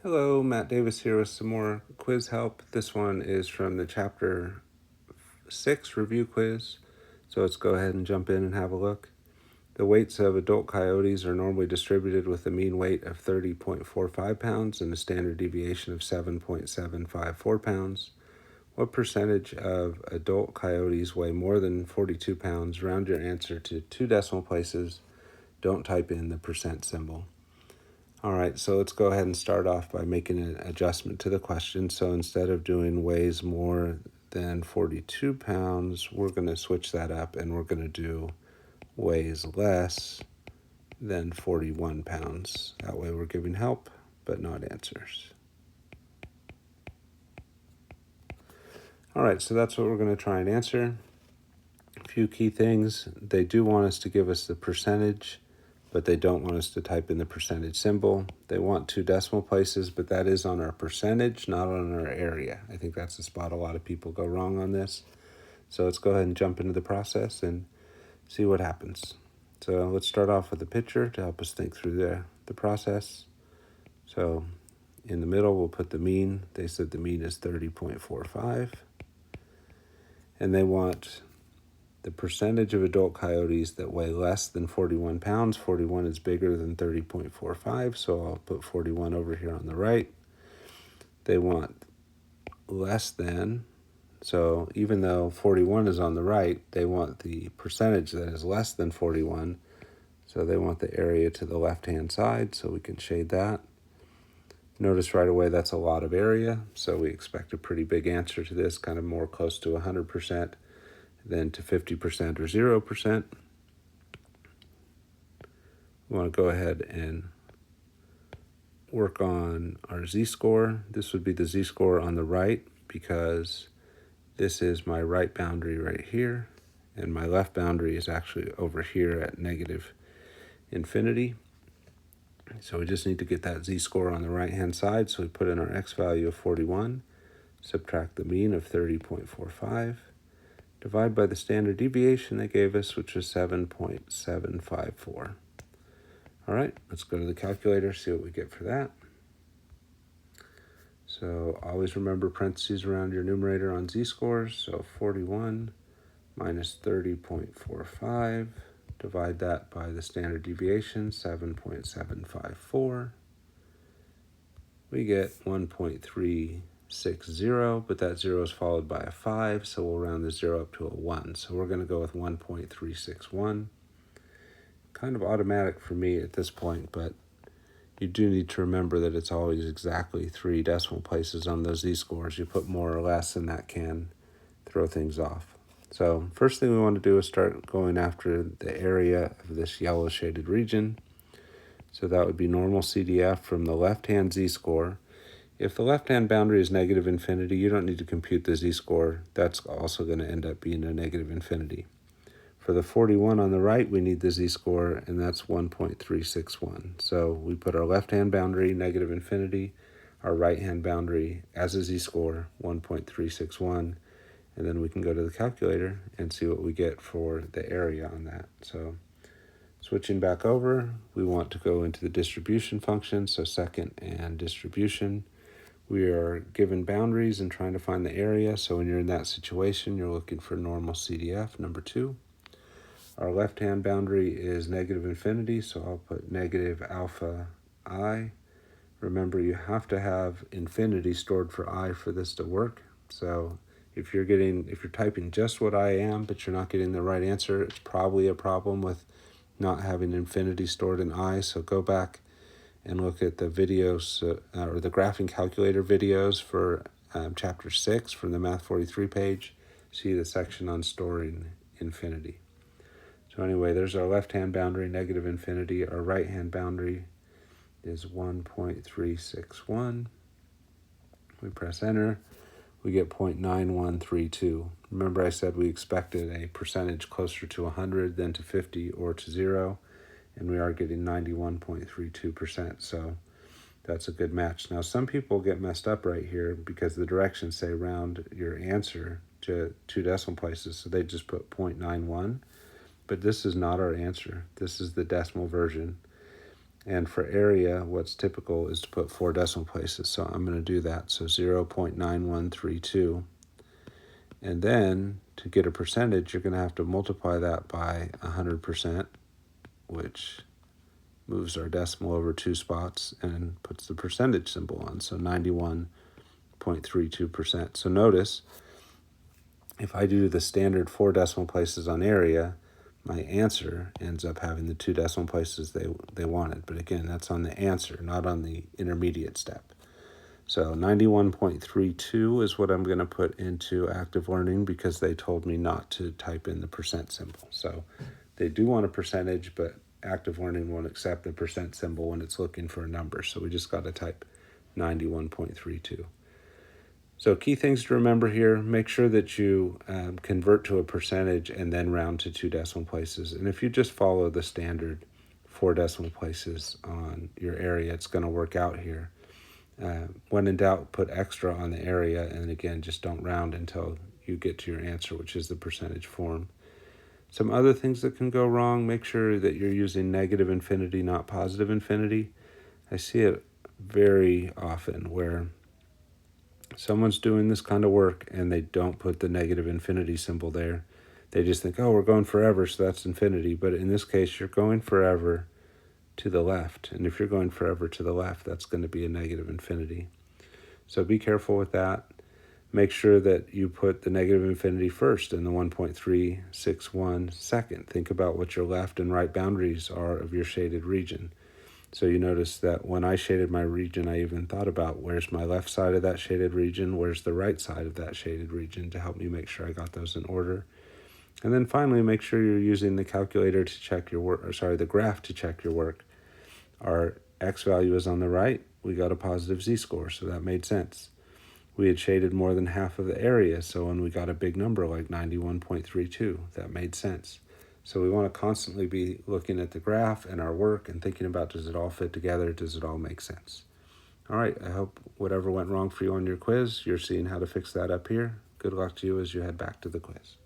Hello, Matt Davis here with some more quiz help. This one is from the Chapter 6 review quiz, so let's go ahead and jump in and have a look. The weights of adult coyotes are normally distributed with a mean weight of 30.45 pounds and a standard deviation of 7.754 pounds. What percentage of adult coyotes weigh more than 42 pounds? Round your answer to 2 decimal places. Don't type in the percent symbol. All right, so let's go ahead and start off by making an adjustment to the question. So instead of doing weighs more than 42 pounds, we're going to switch that up and we're going to do weighs less than 41 pounds. That way we're giving help, but not answers. All right, so that's what we're going to try and answer. A few key things. They do want us to give us the percentage, but they don't want us to type in the percentage symbol. They want 2 decimal places, but that is on our percentage, not on our area. I think that's the spot a lot of people go wrong on this. So let's go ahead and jump into the process and see what happens. So let's start off with a picture to help us think through the process. So in the middle, we'll put the mean. They said the mean is 30.45. And they want the percentage of adult coyotes that weigh less than 41 pounds. 41 is bigger than 30.45, so I'll put 41 over here on the right. They want less than, so even though 41 is on the right, they want the percentage that is less than 41. So they want the area to the left-hand side, so we can shade that. Notice right away that's a lot of area, so we expect a pretty big answer to this, kind of more close to 100%. Then to 50% or 0%. We want to go ahead and work on our z-score. This would be the z-score on the right because this is my right boundary right here, and my left boundary is actually over here at negative infinity. So we just need to get that z-score on the right-hand side, so we put in our x value of 41, subtract the mean of 30.45, divide by the standard deviation they gave us, which was 7.754. All right, let's go to the calculator, see what we get for that. So always remember parentheses around your numerator on z-scores. So 41 minus 30.45. Divide that by the standard deviation, 7.754. We get 1.360, but that 0 is followed by a 5, so we'll round the 0 up to a 1. So we're going to go with 1.361. Kind of automatic for me at this point, but you do need to remember that it's always exactly 3 decimal places on those z-scores. You put more or less, and that can throw things off. So first thing we want to do is start going after the area of this yellow shaded region. So that would be normal CDF from the left-hand z-score. If the left-hand boundary is negative infinity, you don't need to compute the z-score. That's also going to end up being a negative infinity. For the 41 on the right, we need the z-score, and that's 1.361. So we put our left-hand boundary, negative infinity, our right-hand boundary as a z-score, 1.361, and then we can go to the calculator and see what we get for the area on that. So switching back over, we want to go into the distribution function, so second and distribution. We are given boundaries and trying to find the area, so when you're in that situation, you're looking for normal CDF, number 2. Our left-hand boundary is negative infinity, so I'll put negative alpha I. Remember, you have to have infinity stored for I for this to work. So if you're typing just what I am, but you're not getting the right answer, it's probably a problem with not having infinity stored in I. So go back and look at the videos or the graphing calculator videos for chapter 6 from the Math 43 page. See the section on storing infinity. So anyway, there's our left-hand boundary, negative infinity. Our right-hand boundary is 1.361. We press enter. We get 0.9132. Remember I said we expected a percentage closer to 100 than to 50 or to 0, and we are getting 91.32%. So that's a good match. Now, some people get messed up right here because the directions say round your answer to 2 decimal places, so they just put 0.91. But this is not our answer. This is the decimal version. And for area, what's typical is to put 4 decimal places. So I'm going to do that. So 0.9132. And then to get a percentage, you're going to have to multiply that by 100%, which moves our decimal over 2 spots and puts the percentage symbol on. So 91.32%. So notice, if I do the standard 4 decimal places on area, my answer ends up having the 2 decimal places they wanted. But again, that's on the answer, not on the intermediate step. So 91.32 is what I'm going to put into active learning because they told me not to type in the percent symbol. So they do want a percentage, but active learning won't accept the percent symbol when it's looking for a number. So we just got to type 91.32. So key things to remember here, make sure that you convert to a percentage and then round to 2 decimal places. And if you just follow the standard 4 decimal places on your area, it's going to work out here. When in doubt, put extra on the area, and again, just don't round until you get to your answer, which is the percentage form. Some other things that can go wrong, make sure that you're using negative infinity, not positive infinity. I see it very often where someone's doing this kind of work and they don't put the negative infinity symbol there. They just think, oh, we're going forever, so that's infinity. But in this case, you're going forever to the left. And if you're going forever to the left, that's going to be a negative infinity. So be careful with that. Make sure that you put the negative infinity first and the 1.361 second. Think about what your left and right boundaries are of your shaded region. So you notice that when I shaded my region, I even thought about where's my left side of that shaded region, where's the right side of that shaded region to help me make sure I got those in order. And then finally, make sure you're using the calculator to check your work, the graph to check your work. Our x value is on the right. We got a positive z-score, so that made sense. We had shaded more than half of the area, so when we got a big number like 91.32, that made sense. So we want to constantly be looking at the graph and our work and thinking about, does it all fit together? Does it all make sense? All right, I hope whatever went wrong for you on your quiz, you're seeing how to fix that up here. Good luck to you as you head back to the quiz.